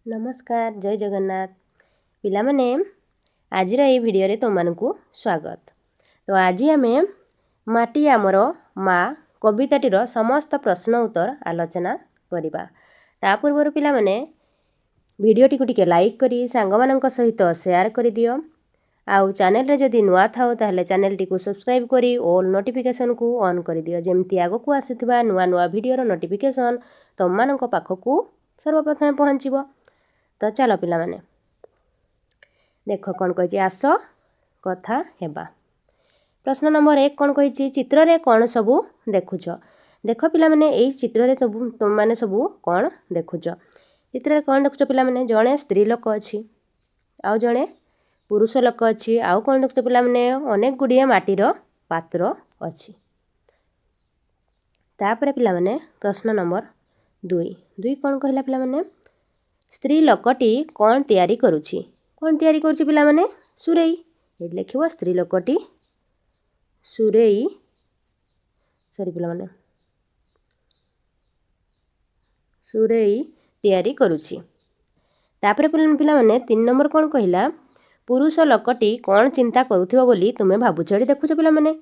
नमस्कार जय जगन्नाथ पिलामने आज भिडियो तुमको स्वागत। तो आज आम माटी आमर माँ कविताटीर समस्त प्रश्न उत्तर आलोचना करवा। ता पूर्व पिलामने भिडियोटी को टिके लाइक करी सांग मानक सहित शेयर कर दियो। आउ चैनल रे जदि नुआ थाओ ताहले चैनल टी को सब्सक्राइब करी ऑल नोटिफिकेशन को ऑन कर दियो, जेमती आगो को आसीथिबा नुआ नुआ भिडियोर नोटिफिकेशन तुम मानक पाखकू सर्वप्रथमे पहुँचीबो। तो चलो पिला माने देख कौन कही आस कथा हेबा। प्रश्न नंबर 1 कौन कही चित्र रे कौन सबू देखुच। देख पिला माने एई चित्र रे सबू तुम माने सबू कौन देखुच। चित्र रे कौन देखुच पिला माने जड़े स्त्री लोक अछि आउ जड़े पुरुष लोक अछि। आउ कौन देखुच पिला माने अनेक गुड़िया माटीर पात्र अछि। तापर पिला माने प्रश्न नंबर 2 कौन कहला पिला माने स्त्री लोकटी कौन तैयारी करुछि। कौन तैयारी करुछि पिला माने सुरेई। ये लिखिबो स्त्री लोकटी सुरेई सॉरी पिला माने सुरेई तैयारी करुछि। तापर पिला माने 3 नंबर कौन कहला पुरुष लोकटी कौन चिंता करुथिबो बोली तुमे भाबुछ। देखुछ पिला माने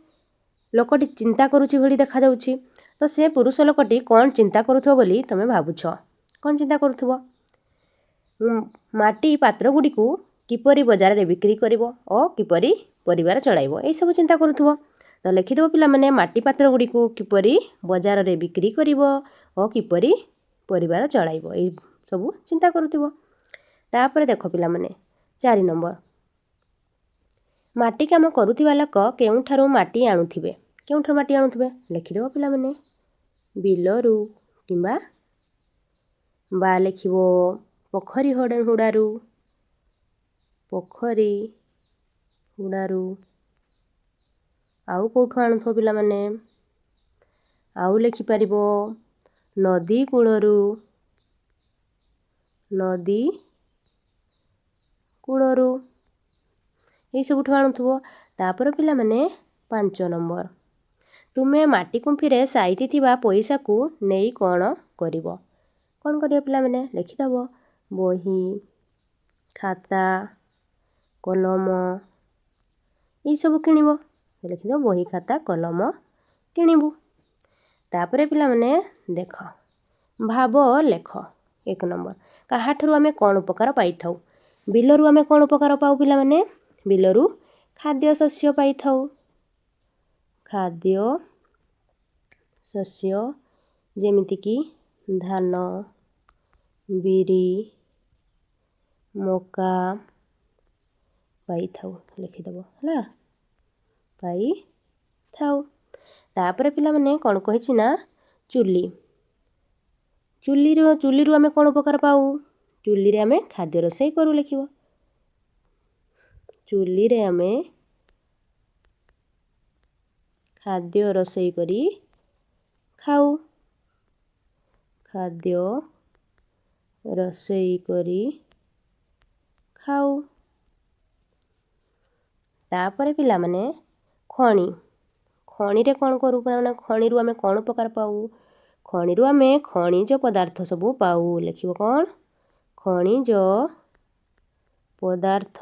लोकटी चिंता करुछि भली देखा जाउछि। तो से पुरुष लोकटी कौन चिंता करुथिबो बोली तुमे भाबुछ। कौन चिंता करुथिबो माटी पात्र गुडी को किपरि बाजार रे बिक्री करिवो और किपरि परिवार चलाइवो ए सब चिंता करुथिबो। तो लिखिदेबो पिला माने माटी पात्र गुडी को किपरि बाजार रे बिक्री करिवो और किपरि परिवार चलाइवो ए सब चिंता करुथिबो। तापर देखो पिला माने 4 नंबर माटी काम करुथिबा लोक केउठारु माटी आनुथिबे। केउठारु माटी आनुथिबे लिखिदेबो पिला माने बिलरू किंबा बा लिखिबो पोखरी हुडारू आउ कोठु आनुथो पिला माने आउ लिखि परिबो नदी कूलरू ये सब आनुथो। तापर पिला माने 5 नंबर तुमे माटी कुंफी रे साइती थिबा पैसा को नेई कौन करिवो। कौन करिवो पिला माने लिखिदबो बही खाता कलम ये सब किनिबो। लिखिदो बही खाता कलम किनिबु। तापर पिला माने देख भाव लेख 1 नंबर काहाठरू आमे कौन उपकार पाई थाउ। बिलरू आमे कौन उपकार पाऊ पिला माने बिलरू खाद्य शस्य पाई थाउ। खाद्य शस्य जेमिति की धान बिरी मका पाई थाउ लिखिदबो हला पाई थाउ। तापर पिला माने कौन कहिछि ना चुली चुली आमे कौन उपकार पाऊ। चुली रे आमे खाद्य रोषेई करू लिखिबो चुली रे आमे खाद्य रोषेई करी खाऊ। खाद्य रोषेई करी खाऊ। तापर पिला माने खणी रे कौन करू माने खणी रु आमे कौन उपकार पाऊ। खणी रु आमे खनिज पदार्थ सबू पाऊ लिखिबो कौन खनिज पदार्थ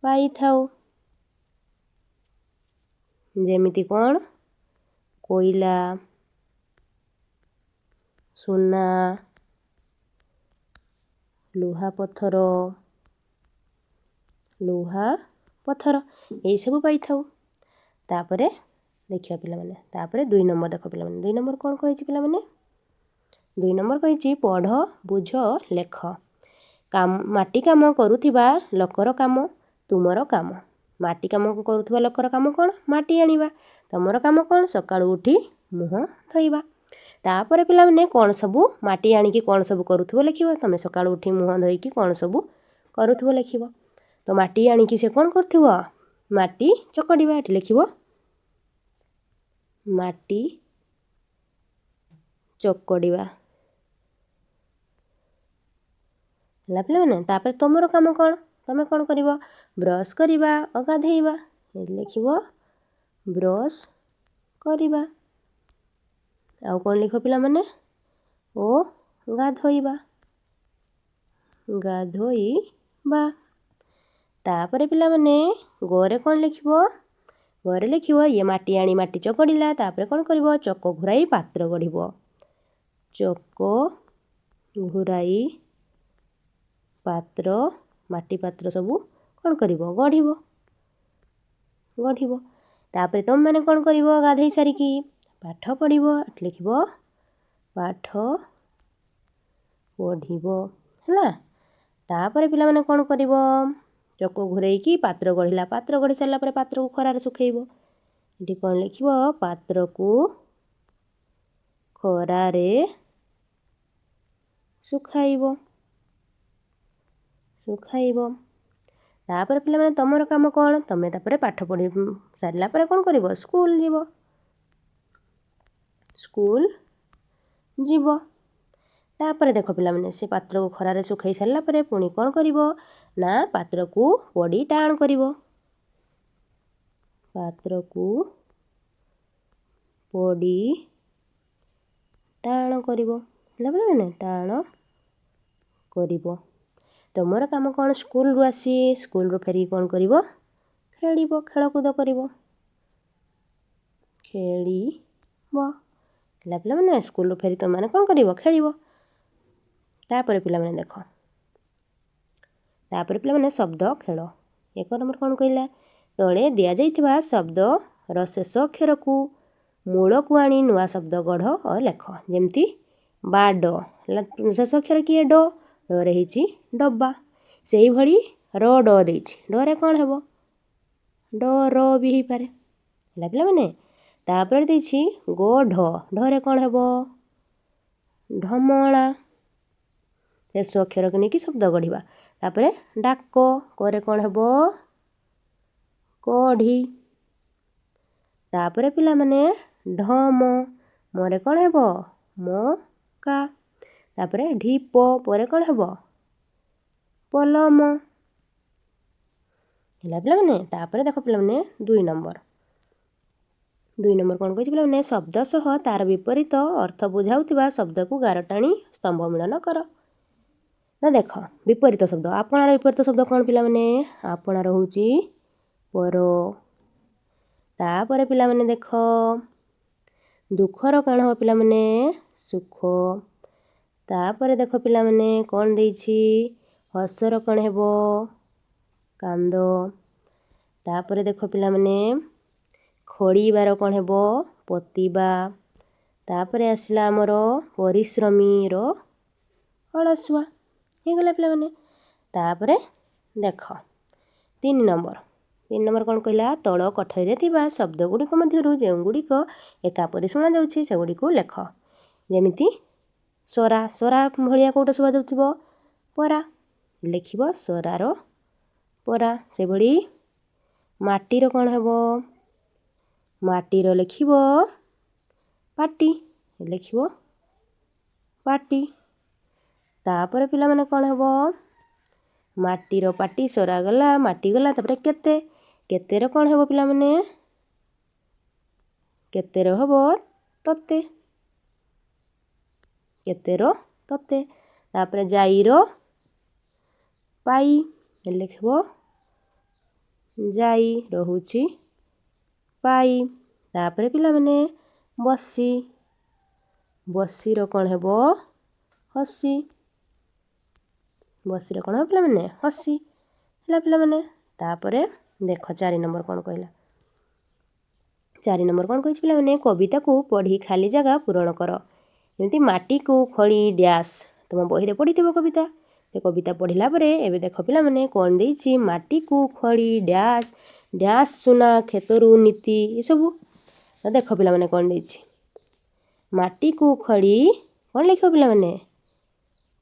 पाई थाउ। जेमिति कौन कोयला सुना लुहा पत्थर यही सब पाई थाउ। तापरे देखिया पिला माने तापरे 2 नंबर देखो पिला माने 2 नंबर कौन कहिछि पिला माने 2 नंबर कहिछि पढ़ बुझ लेख। काम माटी काम करुथिबा लोकर काम तुमर काम। माटी काम करुथिबा लोकर काम कौन माटी आनिबा। तुमर काम कौन सकाळू उठी मुह धोइबा। तापर पिला माने कौन सबू माटी आनिकी कौन सबू करुथिबो लिखिबो। तमे सकाळू उठी मुह धोइकी कौन सबू करुथिबो लिखिबो। तो माटी आनिकी से कौन करथिबो माटी चकड़ीबा एठी लिखिबो माटी चकड़ीबा हला पिला माने। तापर तुमर काम कौन तमे कौन करिवो ब्रश करिबा गाधेइबा एठी लिखिबो ब्रश करिबा। आउ कौन लिखो पिला माने ओ गाधोइबा ଗାଧୋଇବା। ତାପରେ ପିଲାମାନେ ଗରେ କ'ଣ ଲେଖିବ? ଗରେ ଲେଖିବ ଇଏ ମାଟି ଆଣି ମାଟି ଚକଡ଼ିଲା। ତାପରେ କ'ଣ କରିବ? ଚକ ଘୁରାଇ ପାତ୍ର ଗଢ଼ିବ। ଚକ ଘୁରାଇ ପାତ୍ର, ମାଟି ପାତ୍ର ସବୁ କ'ଣ କରିବ? ଗଢ଼ିବ। ତାପରେ ତୁମେମାନେ କ'ଣ କରିବ? ଗାଧୋଇ ସାରିକି ପାଠ ପଢ଼ିବ। ଲେଖିବ ପାଠ ପଢ଼ିବ ହେଲା। ତାପରେ ପିଲାମାନେ କ'ଣ କରିବ? ଚକ ଘୁରେଇକି ପାତ୍ର ଗଢ଼ିଲା। ପାତ୍ର ଗଢ଼ି ସାରିଲା ପରେ ପାତ୍ରକୁ ଖରାରେ ଶୁଖେଇବ। ଏଠି କ'ଣ ଲେଖିବ? ପାତ୍ରକୁ ଖରାରେ ଶୁଖାଇବ। ତାପରେ ପିଲାମାନେ ତମର କାମ କ'ଣ? ତମେ ତାପରେ ପାଠ ପଢ଼ି ସାରିଲା ପରେ କ'ଣ କରିବ? ସ୍କୁଲ ଯିବ। ତାପରେ ଦେଖ ପିଲାମାନେ ସେ ପାତ୍ରକୁ ଖରାରେ ଶୁଖାଇ ସାରିଲା ପରେ ପୁଣି କ'ଣ କରିବ? ନା ପାତ୍ରକୁ ପୋଡ଼ି ଟାଣ କରିବ। ପାତ୍ରକୁ ପୋଡ଼ି ଟାଣ କରିବ ହେଲା ପିଲାମାନେ, ଟାଣ କରିବ। ତୁମର କାମ କ'ଣ? ସ୍କୁଲରୁ ଆସି ସ୍କୁଲରୁ ଫେରିକି କ'ଣ କରିବ? ଖେଳିବ, ଖେଳକୁଦ କରିବ। ହେଲା ପିଲାମାନେ ସ୍କୁଲରୁ ଫେରି ତୁମମାନେ କ'ଣ କରିବ? ଖେଳିବ। ତାପରେ ପିଲାମାନେ ଦେଖ, ତାପରେ ପିଲାମାନେ ଶବ୍ଦ ଖେଳ। 1 ନମ୍ବର କ'ଣ କହିଲା? ତଳେ ଦିଆଯାଇଥିବା ଶବ୍ଦର ଶେଷ ଅକ୍ଷରକୁ ମୂଳକୁ ଆଣି ନୂଆ ଶବ୍ଦ ଗଢ଼ ଓ ଲେଖ। ଯେମିତି ବାଡ଼ ହେଲା, ଶେଷ ଅକ୍ଷର କିଏ? ଡ। ଡରେ ହେଇଛି ଡବା। ସେଇଭଳି ର ଡ ଦେଇଛି। ଡରେ କ'ଣ ହେବ? ଡ ର ବି ହେଇପାରେ ହେଲା ପିଲାମାନେ। ତାପରେ ଦେଇଛି ଗୋଢ଼। ଢରେ କ'ଣ ହେବ? ଢମଣା। ଶେଷ ଅକ୍ଷରକୁ ନେଇକି ଶବ୍ଦ ଗଢ଼ିବା। ତାପରେ ଡାକ। କରେ କ'ଣ ହେବ? କଢ଼ି। ତାପରେ ପିଲାମାନେ ଢମ। ମରେ କ'ଣ ହେବ? ମକା। ତାପରେ ଢିପ। ପରେ କ'ଣ ହେବ? ପଲମ ହେଲା ପିଲାମାନେ। ତାପରେ ଦେଖ ପିଲାମାନେ 2 ନମ୍ବର। 2 ନମ୍ବର କ'ଣ କହିଛି ପିଲାମାନେ? ଶବ୍ଦ ସହ ତାର ବିପରୀତ ଅର୍ଥ ବୁଝାଉଥିବା ଶବ୍ଦକୁ ଗାର ଟାଣି ସ୍ତମ୍ଭ ମିଳନ କର। ତ ଦେଖ ବିପରୀତ ଶବ୍ଦ। ଆପଣାର ବିପରୀତ ଶବ୍ଦ କ'ଣ ପିଲାମାନେ? ଆପଣାର ହେଉଛି ପର। ତାପରେ ପିଲାମାନେ ଦେଖ ଦୁଃଖର କ'ଣ ହେବ ପିଲାମାନେ? ସୁଖ। ତାପରେ ଦେଖ ପିଲାମାନେ କ'ଣ ଦେଇଛି? ହସର କ'ଣ ହେବ? କାନ୍ଦ। ତାପରେ ଦେଖ ପିଲାମାନେ ଖୋଳିବାର କ'ଣ ହେବ? ପୋତିବା। ତାପରେ ଆସିଲା ଆମର ପରିଶ୍ରମୀର ଅଳସୁଆ। ହେଇଗଲା ପିଲାମାନେ। ତାପରେ ଦେଖ 3 ନମ୍ବର। 3 ନମ୍ବର କ'ଣ କହିଲା? ତଳ କୋଠରୀରେ ଥିବା ଶବ୍ଦଗୁଡ଼ିକ ମଧ୍ୟରୁ ଯେଉଁଗୁଡ଼ିକ ଏକାପରି ଶୁଣାଯାଉଛି ସେଗୁଡ଼ିକୁ ଲେଖ। ଯେମିତି ସରା। ସରା ଭଳିଆ କେଉଁଟା ଶୁଭାଯାଉଥିବ? ପରା। ଲେଖିବ ସରାର ପରା। ସେଭଳି ମାଟିର କ'ଣ ହେବ? ମାଟିର ଲେଖିବ ପାଟି। ଲେଖିବ ପାଟି। ତାପରେ ପିଲାମାନେ କ'ଣ ହେବ? ମାଟିର ପାଟି ସରା ଗଲା, ମାଟି ଗଲା। ତାପରେ କେତେ। କେତେର କ'ଣ ହେବ ପିଲାମାନେ? କେତେର ହେବ ତତେ। କେତେର ତତେ। ତାପରେ ଯାଇର ପାଇ। ଲେଖିବ ଯାଇ। ରହୁଛି ପାଇ। ତାପରେ ପିଲାମାନେ ବସି। ବସିର କ'ଣ ହେବ? ହସି। ବସିର କ'ଣ ହେବ ପିଲାମାନେ? ହସି ହେଲା ପିଲାମାନେ। ତାପରେ ଦେଖ 4 ନମ୍ବର କ'ଣ କହିଲା? 4 ନମ୍ବର କ'ଣ କହିଛି ପିଲାମାନେ? କବିତାକୁ ପଢ଼ି ଖାଲି ଜାଗା ପୂରଣ କର। ଯେମିତି ମାଟିକୁ ଖୋଳି ଡ୍ୟାସ୍। ତୁମ ବହିରେ ପଢ଼ିଥିବ କବିତା। ସେ କବିତା ପଢ଼ିଲା ପରେ ଏବେ ଦେଖ ପିଲାମାନେ କ'ଣ ଦେଇଛି? ମାଟିକୁ ଖୋଳି ଡ୍ୟାସ୍, ଡ୍ୟାସ୍ ସୁନା କ୍ଷେତରୁ ନୀତି। ଏସବୁ ଦେଖ ପିଲାମାନେ କ'ଣ ଦେଇଛି? ମାଟିକୁ ଖୋଳି କ'ଣ ଲେଖିବ ପିଲାମାନେ?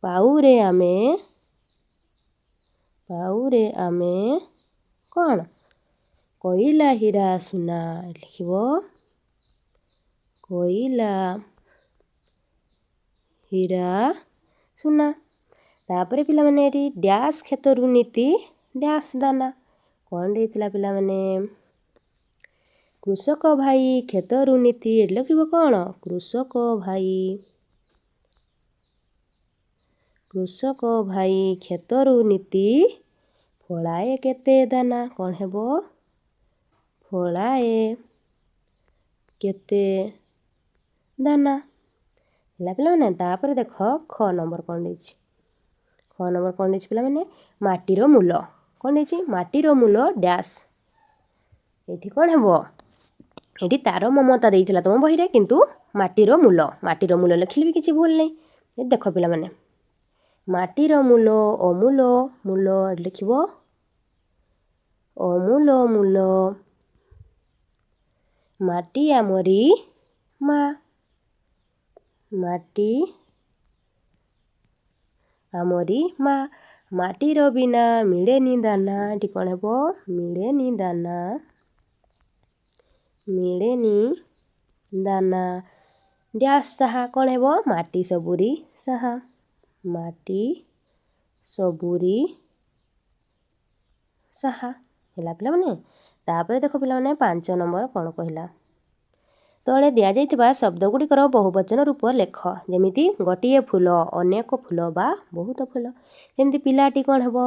ପାଉରେ ଆମେ କ'ଣ? କୋଇଲା ହୀରା ସୁନା। ଲେଖିବ କୋଇଲା ହୀରା ସୁନା। ତାପରେ ପିଲାମାନେ ଏଠି ଡ୍ୟାସ୍ କ୍ଷେତରୁ ନୀତି ଡ୍ୟାସ୍ ଦାନା। କ'ଣ ଦେଇଥିଲା ପିଲାମାନେ? କୃଷକ ଭାଇ କ୍ଷେତରୁ ନୀତି। ଲେଖିବ କ'ଣ? କୃଷକ ଭାଇ କୃଷକ ଭାଇ କ୍ଷେତରୁ ନିତି ଫଳାଏ କେତେ ଦାନା। କ'ଣ ହେବ? ଫଳାଏ କେତେ ଦାନା। ହେଲା ପିଲାମାନେ। ତାପରେ ଦେଖ ଖ ନମ୍ବର କ'ଣ ଦେଇଛି। ଖ ନମ୍ବର କ'ଣ ଦେଇଛି ପିଲାମାନେ? ମାଟିର ମୂଲ। କ'ଣ ଦେଇଛି? ମାଟିର ମୂଲ ଡ୍ୟାସ୍। ଏଠି କ'ଣ ହେବ? ଏଠି ତାର ମମତା ଦେଇଥିଲା ତୁମ ବହିରେ, କିନ୍ତୁ ମାଟିର ମୂଲ। ମାଟିର ମୂଲ ଲେଖିଲେ ବି କିଛି ଭୁଲ ନାହିଁ। ଏଠି ଦେଖ ପିଲାମାନେ, ମାଟିର ମୂଲ ଅମୂଲ ମୂଲ ଲେଖିବ ଅମୂଲ ମୂଲ। ମାଟି ଆମରି ମା। ମାଟି ଆମରି ମା। ମାଟିର ବିନା ମିଳେନି ଦାନା। ଏଠି କ'ଣ ହେବ? ମିଳେନି ଦାନା। ମିଳେନି ଦାନା ଡ୍ୟାସ୍ ସାହା। କ'ଣ ହେବ? ମାଟି ସବୁରି ସାହା। ମାଟି ସବୁରି ସାହା। ହେଲା ପିଲାମାନେ। ତାପରେ ଦେଖ ପିଲାମାନେ 5 ନମ୍ବର କ'ଣ କହିଲା। ତଳେ ଦିଆଯାଇଥିବା ଶବ୍ଦଗୁଡ଼ିକର ବହୁବଚନ ରୂପ ଲେଖ। ଯେମିତି ଗୋଟିଏ ଫୁଲ, ଅନେକ ଫୁଲ ବା ବହୁତ ଫୁଲ। ଯେମିତି ପିଲାଟି କ'ଣ ହେବ?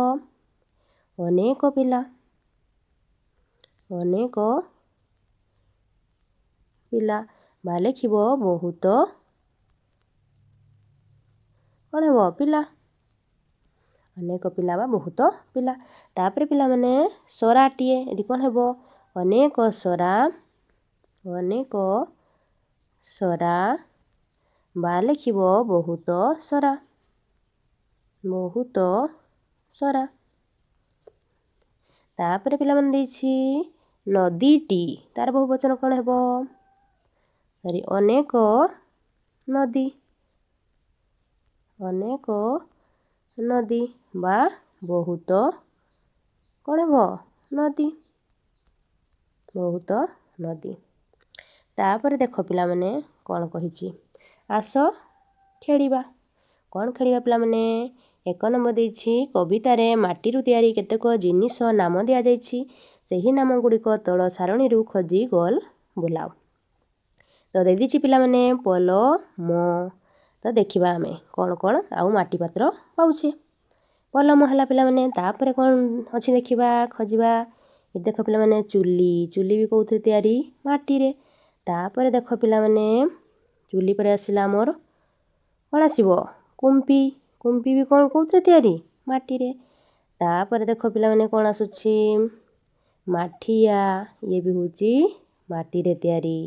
ଅନେକ ପିଲା। ଅନେକ ପିଲା ବା ଲେଖିବ ବହୁତ କ'ଣ ହେବ? ପିଲା। ଅନେକ ପିଲା ବା ବହୁତ ପିଲା। ତାପରେ ପିଲାମାନେ ସରାଟିଏ। ଏଠି କ'ଣ ହେବ? ଅନେକ ସରା। ଅନେକ ସରା ବା ଲେଖିବ ବହୁତ ସରା। ବହୁତ ସରା। ତାପରେ ପିଲାମାନେ ଦେଇଛି ନଦୀଟି। ତାର ବହୁବଚନ କ'ଣ ହେବ? ଅନେକ ନଦୀ। ଅନେକ ନଦୀ ବା ବହୁତ କ'ଣ ହେବ? ନଦୀ। ବହୁତ ନଦୀ। ତାପରେ ଦେଖ ପିଲାମାନେ କ'ଣ କହିଛି। ଆସ ଖେଳିବା। କ'ଣ ଖେଳିବା ପିଲାମାନେ? 1 ନମ୍ବର ଦେଇଛି କବିତାରେ ମାଟିରୁ ତିଆରି କେତେକ ଜିନିଷ ନାମ ଦିଆଯାଇଛି। ସେହି ନାମ ଗୁଡ଼ିକ ତଳ ସାରଣୀରୁ ଖୋଜି ଗୋଲ ବୁଲାଅ। ତ ଦେଇଦେଇଛି ପିଲାମାନେ ପଲମ। ତ ଦେଖିବା ଆମେ କ'ଣ କ'ଣ ଆଉ ମାଟି ପାତ୍ର ପାଉଛେ। ପଲମ ହେଲା ପିଲାମାନେ। ତାପରେ କ'ଣ ଅଛି ଦେଖିବା, ଖୋଜିବା। ଏଠି ଦେଖ ପିଲାମାନେ ଚୁଲି। ଚୁଲି ବି କେଉଁଥିରେ ତିଆରି? ମାଟିରେ। ତାପରେ ଦେଖ ପିଲାମାନେ ଚୁଲି ପରେ ଆସିଲା ଆମର କ'ଣ ଆସିବ? କୁମ୍ପି। କୁମ୍ପି ବି କ'ଣ କେଉଁଥିରେ ତିଆରି? ମାଟିରେ। ତାପରେ ଦେଖ ପିଲାମାନେ କ'ଣ ଆସୁଛି? ମାଠିଆ। ଇଏ ବି ହେଉଛି ମାଟିରେ ତିଆରି।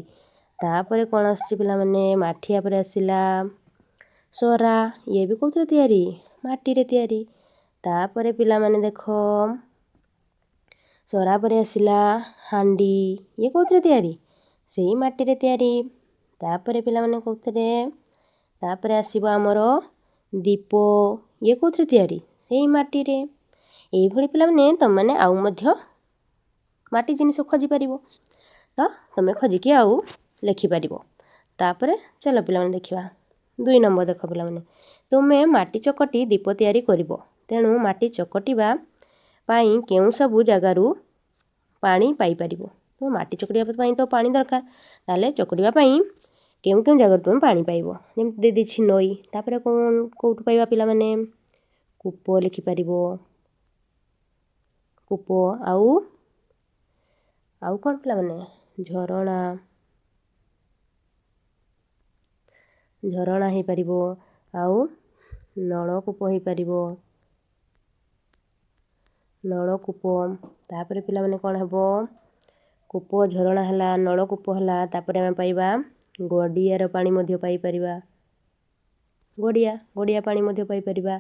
ତାପରେ କ'ଣ ଆସୁଛି ପିଲାମାନେ? ମାଠିଆ ପରେ ଆସିଲା ସରା। ଇଏ ବି କେଉଁଥିରେ ତିଆରି? ମାଟିରେ ତିଆରି। ତାପରେ ପିଲାମାନେ ଦେଖ ସରା ପରେ ଆସିଲା ହାଣ୍ଡି। ଇଏ କେଉଁଥିରେ ତିଆରି? ସେଇ ମାଟିରେ ତିଆରି। ତାପରେ ପିଲାମାନେ କେଉଁଥିରେ? ତାପରେ ଆସିବ ଆମର ଦୀପ। ଇଏ କେଉଁଥିରେ ତିଆରି? ସେଇ ମାଟିରେ। ଏଇଭଳି ପିଲାମାନେ ତୁମମାନେ ଆଉ ମଧ୍ୟ ମାଟି ଜିନିଷ ଖୋଜିପାରିବ। ତ ତୁମେ ଖୋଜିକି ଆଉ ଲେଖିପାରିବ। ତାପରେ ଚାଲ ପିଲାମାନେ ଦେଖିବା 2 ନମ୍ବର। ଦେଖ ପିଲାମାନେ, ତୁମେ ମାଟି ଚକଟି ଦୀପ ତିଆରି କରିବ। ତେଣୁ ମାଟି ଚକଟିବା ପାଇଁ କେଉଁ ସବୁ ଜାଗାରୁ ପାଣି ପାଇପାରିବ? ତୁମେ ମାଟି ଚକଟିବା ପାଇଁ ତ ପାଣି ଦରକାର। ତାହେଲେ ଚକଟିବା ପାଇଁ କେଉଁ କେଉଁ ଜାଗାରୁ ତୁମେ ପାଣି ପାଇବ? ଯେମିତି ଦେଇଦେଇଛି ନଈ। ତାପରେ କେଉଁଠୁ ପାଇବା ପିଲାମାନେ? କୂପ ଲେଖିପାରିବ। କୂପ ଆଉ କ'ଣ ପିଲାମାନେ? ଝରଣା। ଝରଣା ହେଇପାରିବ। ଆଉ ନଳକୂପ ହେଇପାରିବ। ନଳକୂପ। ତାପରେ ପିଲାମାନେ କ'ଣ ହେବ? କୂପ, ଝରଣା ହେଲା, ନଳକୂପ ହେଲା। ତାପରେ ଆମେ ପାଇବା ଗଡ଼ିଆର ପାଣି ମଧ୍ୟ ପାଇପାରିବା। ଗଡ଼ିଆ ପାଣି ମଧ୍ୟ ପାଇପାରିବା।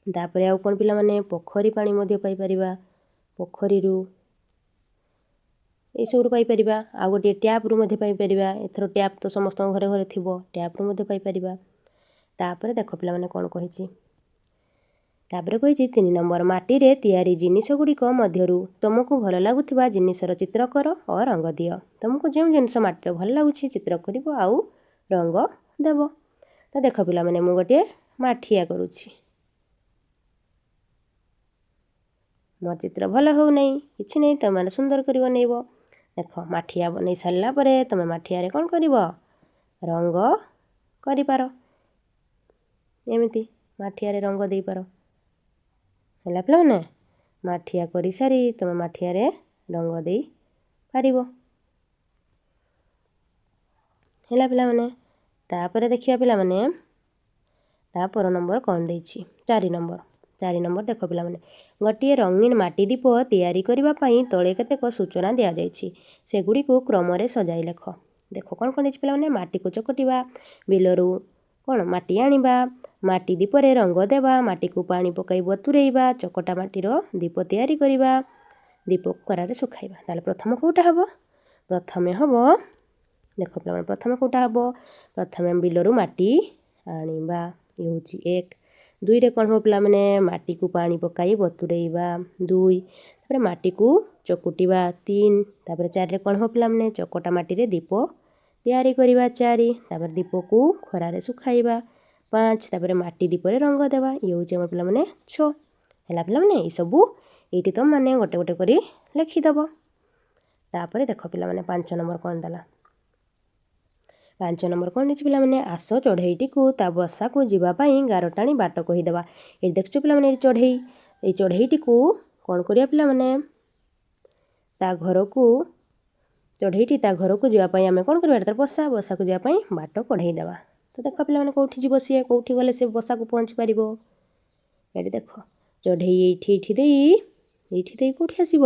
ତାପରେ ଆଉ କ'ଣ ପିଲାମାନେ? ପୋଖରୀ ପାଣି ମଧ୍ୟ ପାଇପାରିବା। ପୋଖରୀରୁ ଏଇସବୁରୁ ପାଇପାରିବା। ଆଉ ଗୋଟିଏ ଟ୍ୟାପ୍ରୁ ମଧ୍ୟ ପାଇପାରିବା। ଏଥର ଟ୍ୟାପ୍ ତ ସମସ୍ତଙ୍କ ଘରେ ଘରେ ଥିବ। ଟ୍ୟାପ୍ରୁ ମଧ୍ୟ ପାଇପାରିବା। ତାପରେ ଦେଖ ପିଲାମାନେ କ'ଣ କହିଛି। ତାପରେ କହିଛି 3 ନମ୍ବର, ମାଟିରେ ତିଆରି ଜିନିଷ ଗୁଡ଼ିକ ମଧ୍ୟରୁ ତୁମକୁ ଭଲ ଲାଗୁଥିବା ଜିନିଷର ଚିତ୍ର କର ଓ ରଙ୍ଗ ଦିଅ। ତୁମକୁ ଯେଉଁ ଜିନିଷ ମାଟିରେ ଭଲ ଲାଗୁଛି ଚିତ୍ର କରିବ ଆଉ ରଙ୍ଗ ଦେବ। ତ ଦେଖ ପିଲାମାନେ ମୁଁ ଗୋଟିଏ ମାଠିଆ କରୁଛି। ମୋ ଚିତ୍ର ଭଲ ହେଉନାହିଁ। କିଛି ନାହିଁ, ତୁମମାନେ ସୁନ୍ଦର କରି ବନେଇବ। ଦେଖ ମାଠିଆ ବନେଇ ସାରିଲା ପରେ ତୁମେ ମାଠିଆରେ କ'ଣ କରିବ? ରଙ୍ଗ କରିପାର। ଏମିତି ମାଠିଆରେ ରଙ୍ଗ ଦେଇପାର। ହେଲା ପିଲାମାନେ, ମାଠିଆ କରିସାରି ତୁମେ ମାଠିଆରେ ରଙ୍ଗ ଦେଇପାରିବ। ହେଲା ପିଲାମାନେ, ତାପରେ ଦେଖିବା ପିଲାମାନେ ତା ପର ନମ୍ବର କ'ଣ ଦେଇଛି। 4 ନମ୍ବର। 4 ନମ୍ବର ଦେଖ ପିଲାମାନେ, ଗୋଟିଏ ରଙ୍ଗୀନ ମାଟି ଦୀପ ତିଆରି କରିବା ପାଇଁ ତଳେ କେତେକ ସୂଚନା ଦିଆଯାଇଛି। ସେଗୁଡ଼ିକୁ କ୍ରମରେ ସଜାଇ ଲେଖ। ଦେଖ କ'ଣ କ'ଣ ଦେଇଛି ପିଲାମାନେ, ମାଟିକୁ ଚକଟିବା, ବିଲରୁ କ'ଣ ମାଟି ଆଣିବା, ମାଟି ଦୀପରେ ରଙ୍ଗ ଦେବା, ମାଟିକୁ ପାଣି ପକାଇ ବତୁରେଇବା, ଚକଟା ମାଟିର ଦୀପ ତିଆରି କରିବା, ଦୀପକୁ ଖରାରେ ଶୁଖାଇବା। ତାହେଲେ ପ୍ରଥମ କେଉଁଟା ହେବ? ପ୍ରଥମେ ହେବ, ଦେଖ ପିଲାମାନେ ପ୍ରଥମେ କେଉଁଟା ହେବ? ପ୍ରଥମେ ବିଲରୁ ମାଟି ଆଣିବା, ଇଏ ହେଉଛି 1। 2ରେ କ'ଣ ହେବ ପିଲାମାନେ, ମାଟିକୁ ପାଣି ପକାଇ ବତୁରେଇବା 2। ତାପରେ ମାଟିକୁ ଚକୁଟିବା 3। ତାପରେ 4ରେ କ'ଣ ହେବ ପିଲାମାନେ, ଚକଟା ମାଟିରେ ଦୀପ ତିଆରି କରିବା 4। ତାପରେ ଦୀପକୁ ଖରାରେ ଶୁଖାଇବା 5। ତାପରେ ମାଟି ଦୀପରେ ରଙ୍ଗ ଦେବା, ଇଏ ହେଉଛି ଆମର ପିଲାମାନେ 6। ହେଲା ପିଲାମାନେ, ଏଇସବୁ ଏଇଠି ତୁମମାନେ ଗୋଟେ ଗୋଟେ କରି ଲେଖିଦେବ। ତାପରେ ଦେଖ ପିଲାମାନେ 5 ନମ୍ବର କ'ଣ ଦେଲା। 5 ନମ୍ବର କ'ଣ ଦେଇଛି ପିଲାମାନେ, ଆସ ଚଢ଼େଇଟିକୁ ତା ବସାକୁ ଯିବା ପାଇଁ ଗାର ଟାଣି ବାଟ କହିଦେବା। ଏଠି ଦେଖୁଛ ପିଲାମାନେ, ଏଠି ଚଢ଼େଇ, ଏଇ ଚଢ଼େଇଟିକୁ କ'ଣ କରିବା ପିଲାମାନେ, ଚଢ଼େଇଟି ତା ଘରକୁ ଯିବା ପାଇଁ ଆମେ କ'ଣ କରିବା, ତାର ବସାକୁ ଯିବା ପାଇଁ ବାଟ କଢ଼େଇଦେବା। ତ ଦେଖ ପିଲାମାନେ କେଉଁଠି ଯିବ ସିଏ, କେଉଁଠି ଗଲେ ସେ ବସାକୁ ପହଞ୍ଚି ପାରିବ। ଏଠି ଦେଖ ଚଢ଼େଇ ଏଇଠି ଦେଇ କେଉଁଠି ଆସିବ,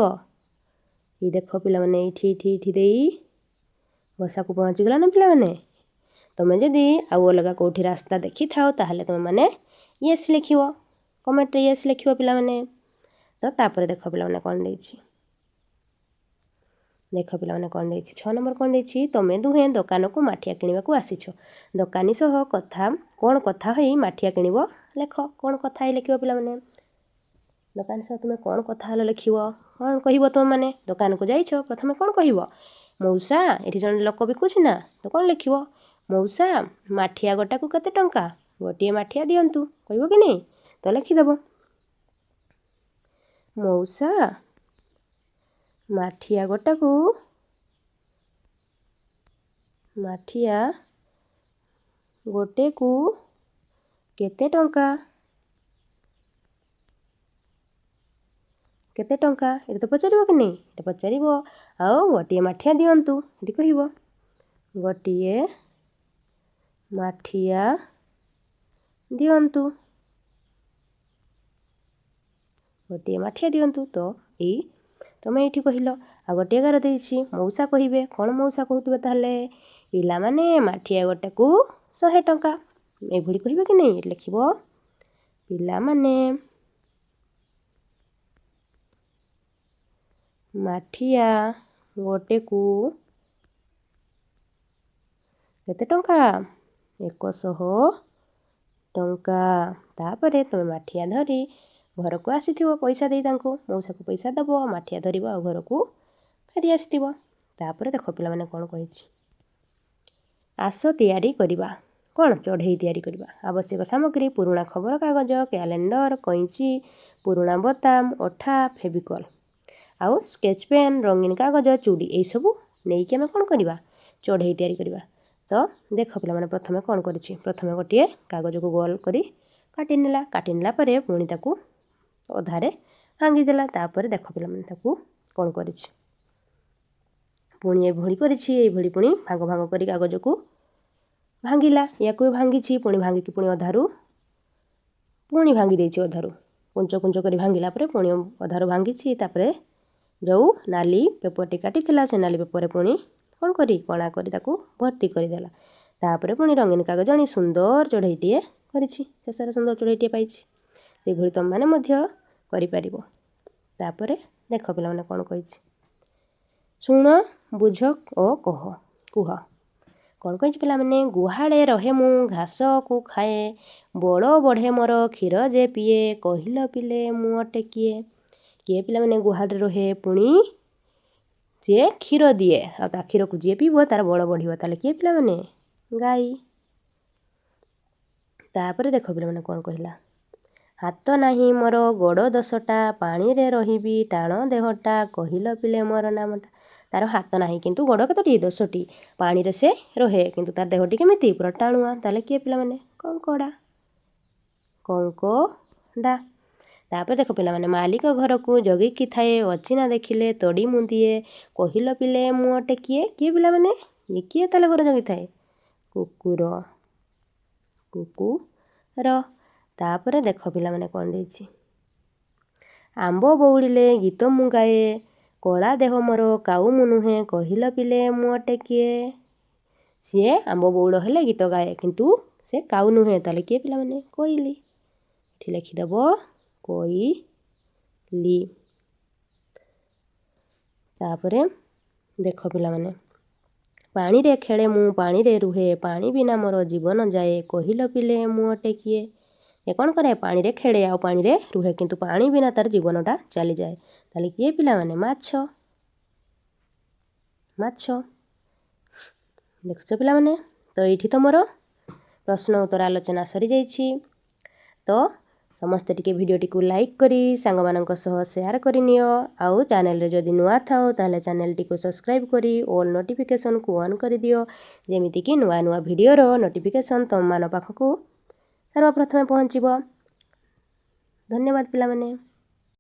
ଏଇ ଦେଖ ପିଲାମାନେ ଏଇଠି ଦେଇ ବସାକୁ ପହଞ୍ଚିଗଲା ନା ପିଲାମାନେ। ତୁମେ ଯଦି ଆଉ ଅଲଗା କେଉଁଠି ରାସ୍ତା ଦେଖିଥାଅ ତାହେଲେ ତୁମେମାନେ ୟେସ୍ ଲେଖିବ, କମେଣ୍ଟରେ ୟେସ୍ ଲେଖିବ ପିଲାମାନେ। ତ ତାପରେ ଦେଖ ପିଲାମାନେ କ'ଣ ଦେଇଛି। ଦେଖ ପିଲାମାନେ କ'ଣ ଦେଇଛି। 6 ନମ୍ବର କ'ଣ ଦେଇଛି, ତୁମେ ଦୁହେଁ ଦୋକାନକୁ ମାଠିଆ କିଣିବାକୁ ଆସିଛ। ଦୋକାନୀ ସହ କ'ଣ କଥା ହୋଇ ମାଠିଆ କିଣିବ ଲେଖ। କ'ଣ କଥା ହେଇ ଲେଖିବ ପିଲାମାନେ। ଦୋକାନୀ ସହ ତୁମେ କ'ଣ କଥା ହେଲ ଲେଖିବ। କ'ଣ କହିବ ତୁମେମାନେ, ଦୋକାନକୁ ଯାଇଛ, ପ୍ରଥମେ କ'ଣ କହିବ, ମଉସା, ଏଠି ଜଣେ ଲୋକ ବିକୁଛି ନା, ତ କ'ଣ ଲେଖିବ, ମଉସା ମାଠିଆ ଗୋଟାକୁ କେତେ ଟଙ୍କା, ଗୋଟିଏ ମାଠିଆ ଦିଅନ୍ତୁ, କହିବ କି ନାହିଁ। ତ ଲେଖିଦେବ, ମଉସା ମାଠିଆ ଗୋଟେକୁ କେତେ ଟଙ୍କା, କେତେ ଟଙ୍କା, ଏଠି ତ ପଚାରିବ କି ନାହିଁ, ଏଠି ପଚାରିବ। ଆଉ ଗୋଟିଏ ମାଠିଆ ଦିଅନ୍ତୁ, ଏଠି କହିବ ଗୋଟିଏ ମାଠିଆ ଦିଅନ୍ତୁ, ଗୋଟିଏ ମାଠିଆ ଦିଅନ୍ତୁ। ତ ତୁମେ ଏଇଠି କହିଲ। ଆଉ ଗୋଟିଏ ଗାର ଦେଇଛି, ମଉସା କହିବେ। କ'ଣ ମଉସା କହୁଥିବେ ତାହେଲେ, ପିଲାମାନେ ମାଠିଆ ଗୋଟାକୁ 100 ଟଙ୍କା, ଏଭଳି କହିବେ କି ନାହିଁ। ଲେଖିବ, ପିଲାମାନେ ମାଠିଆ ଗୋଟେକୁ କେତେ ଟଙ୍କା, 100 ଟଙ୍କା। ତାପରେ ତୁମେ ମାଠିଆ ଧରି ଘରକୁ ଆସିଥିବ, ପଇସା ଦେଇ ତାଙ୍କୁ, ମଉସାକୁ ପଇସା ଦେବ, ମାଠିଆ ଧରିବ ଆଉ ଘରକୁ ଫେରି ଆସିଥିବ। ତାପରେ ଦେଖ ପିଲାମାନେ କ'ଣ କହିଛି, ଆସ ତିଆରି କରିବା। କ'ଣ, ଚଢ଼େଇ ତିଆରି କରିବା। ଆବଶ୍ୟକ ସାମଗ୍ରୀ, ପୁରୁଣା ଖବରକାଗଜ, କ୍ୟାଲେଣ୍ଡର, କଇଁଚି, ପୁରୁଣା ବୋତାମ, ଅଠା, ଫେଭିକଲ୍ ଆଉ ସ୍କେଚ୍ ପେନ୍, ରଙ୍ଗୀନ କାଗଜ, ଚୁଡ଼ି, ଏଇସବୁ ନେଇକି ଆମେ କ'ଣ କରିବା, ଚଢ଼େଇ ତିଆରି କରିବା। ତ ଦେଖ ପିଲାମାନେ ପ୍ରଥମେ କ'ଣ କରିଛି, ପ୍ରଥମେ ଗୋଟିଏ କାଗଜକୁ ଗୋଲ କରି କାଟିନେଲା ପରେ ପୁଣି ତାକୁ ଅଧାରେ ଭାଙ୍ଗିଦେଲା। ତାପରେ ଦେଖ ପିଲାମାନେ ତାକୁ କ'ଣ କରିଛି, ପୁଣି ଏଭଳି କରିଛି, ଏଇଭଳି ପୁଣି ଭାଗ କରି କାଗଜକୁ ଭାଙ୍ଗିଲା, ୟାକୁ ବି ଭାଙ୍ଗିଛି, ପୁଣି ଭାଙ୍ଗିକି ପୁଣି ଭାଙ୍ଗି ଦେଇଛି ଅଧାରୁ, କୁଞ୍ଚ କରି ଭାଙ୍ଗିଲା ପରେ ପୁଣି ଅଧାରୁ ଭାଙ୍ଗିଛି। ତାପରେ ଯେଉଁ ନାଲି ପେପରଟି କାଟିଥିଲା, ସେ ନାଲି ପେପରରେ ପୁଣି କ'ଣ କରି କଣା କରି ତାକୁ ଭର୍ତ୍ତି କରିଦେଲା। ତାପରେ ପୁଣି ରଙ୍ଗୀନ କାଗଜ ଆଣି ସୁନ୍ଦର ଚଢ଼େଇଟିଏ କରିଛି, ଶେଷରେ ସୁନ୍ଦର ଚଢ଼େଇଟିଏ ପାଇଛି। ସେଭଳି ତୁମମାନେ ମଧ୍ୟ କରିପାରିବ। ତାପରେ ଦେଖ ପିଲାମାନେ କ'ଣ କହିଛି, ଶୁଣ, ବୁଝ ଓ କୁହ। କ'ଣ କହିଛି ପିଲାମାନେ, ଗୁହାଳେ ରହେ ମୁଁ ଘାସକୁ ଖାଏ, ବଳ ବଢ଼େ ମୋର କ୍ଷୀର ଯେ ପିଏ, କହିଲ ପିଲେ ମୁଁ ଅଟେ କିଏ। କିଏ ପିଲାମାନେ ଗୁହାଳରେ ରହେ, ପୁଣି ସିଏ କ୍ଷୀର ଦିଏ, ଆଉ ତା କ୍ଷୀରକୁ ଯିଏ ପିଇବ ତାର ବଳ ବଢ଼ିବ। ତାହେଲେ କିଏ ପିଲାମାନେ, ଗାଈ। ତାପରେ ଦେଖ ପିଲାମାନେ କ'ଣ କହିଲା, ହାତ ନାହିଁ ମୋର ଗୋଡ଼ 10ଟା, ପାଣିରେ ରହିବି ଟାଣ ଦେହଟା, କହିଲ ପିଲେ ମୋର ନାମଟା। ତାର ହାତ ନାହିଁ କିନ୍ତୁ ଗୋଡ଼ କେତୋଟି, 10ଟି, ପାଣିରେ ସେ ରହେ କିନ୍ତୁ ତାର ଦେହଟି କେମିତି, ପୁରା ଟାଣୁଆ। ତାହେଲେ କିଏ ପିଲାମାନେ, କଙ୍କଡ଼ା। କଙ୍କଡ଼ା। ତାପରେ ଦେଖ ପିଲାମାନେ, ମାଲିକ ଘରକୁ ଜଗିକି ଥାଏ, ଅଚିହ୍ନା ଦେଖିଲେ ତଡ଼ି ମୁଦିଏ, କହିଲ ପିଲେ ମୁହଁ ଟେକିଏ। କିଏ ପିଲାମାନେ? ଇଏ କିଏ ତାହେଲେ ଘର ଜଗିଥାଏ? କୁକୁର। ତାପରେ ଦେଖ ପିଲାମାନେ କ'ଣ ଦେଇଛି। ଆମ୍ବ ବଉଳିଲେ ଗୀତ ମୁଁ ଗାଏ, କଳା ଦେହ ମୋର କାଉ ମୁଁ ନୁହେଁ, କହିଲ ପିଲେ ମୁହଁ ଟେକିଏ। ସିଏ ଆମ୍ବ ବଉଳ ହେଲେ ଗୀତ ଗାଏ, କିନ୍ତୁ ସେ କାଉ ନୁହେଁ। ତାହେଲେ କିଏ ପିଲାମାନେ? କୋଇଲି। ଏଠି ଲେଖିଦେବ କୋଇଲି। ତାପରେ ଦେଖ ପିଲାମାନେ, ପାଣିରେ ଖେଳେ ମୁଁ ପାଣିରେ ରୁହେ, ପାଣି ବିନା ମୋର ଜୀବନ ଯାଏ, କହିଲ ପିଲେ ମୁହଁ ଟେକିଏ। ଏ କ'ଣ କରେ? ପାଣିରେ ଖେଳେ ଆଉ ପାଣିରେ ରୁହେ, କିନ୍ତୁ ପାଣି ବିନା ତାର ଜୀବନଟା ଚାଲିଯାଏ। ତାହେଲେ କିଏ ପିଲାମାନେ? ମାଛ। ଦେଖୁଛ ପିଲାମାନେ, ତ ଏଇଠି ତମର ପ୍ରଶ୍ନ ଉତ୍ତର ଆଲୋଚନା ସରିଯାଇଛି। ତ ସମସ୍ତେ ଟିକେ ଭିଡ଼ିଓଟିକୁ ଲାଇକ୍ କରି ସାଙ୍ଗମାନଙ୍କ ସହ ସେୟାର କରିନିଅ। ଆଉ ଚ୍ୟାନେଲରେ ଯଦି ନୂଆ ଥାଅ ତାହେଲେ ଚ୍ୟାନେଲଟିକୁ ସବସ୍କ୍ରାଇବ୍ କରି ଅଲ୍ ନୋଟିଫିକେସନ୍କୁ ଅନ୍ କରିଦିଅ, ଯେମିତିକି ନୂଆ ନୂଆ ଭିଡ଼ିଓର ନୋଟିଫିକେସନ୍ ତମମାନଙ୍କ ପାଖକୁ ସର୍ବପ୍ରଥମେ ପହଞ୍ଚିବ। ଧନ୍ୟବାଦ ପିଲାମାନେ।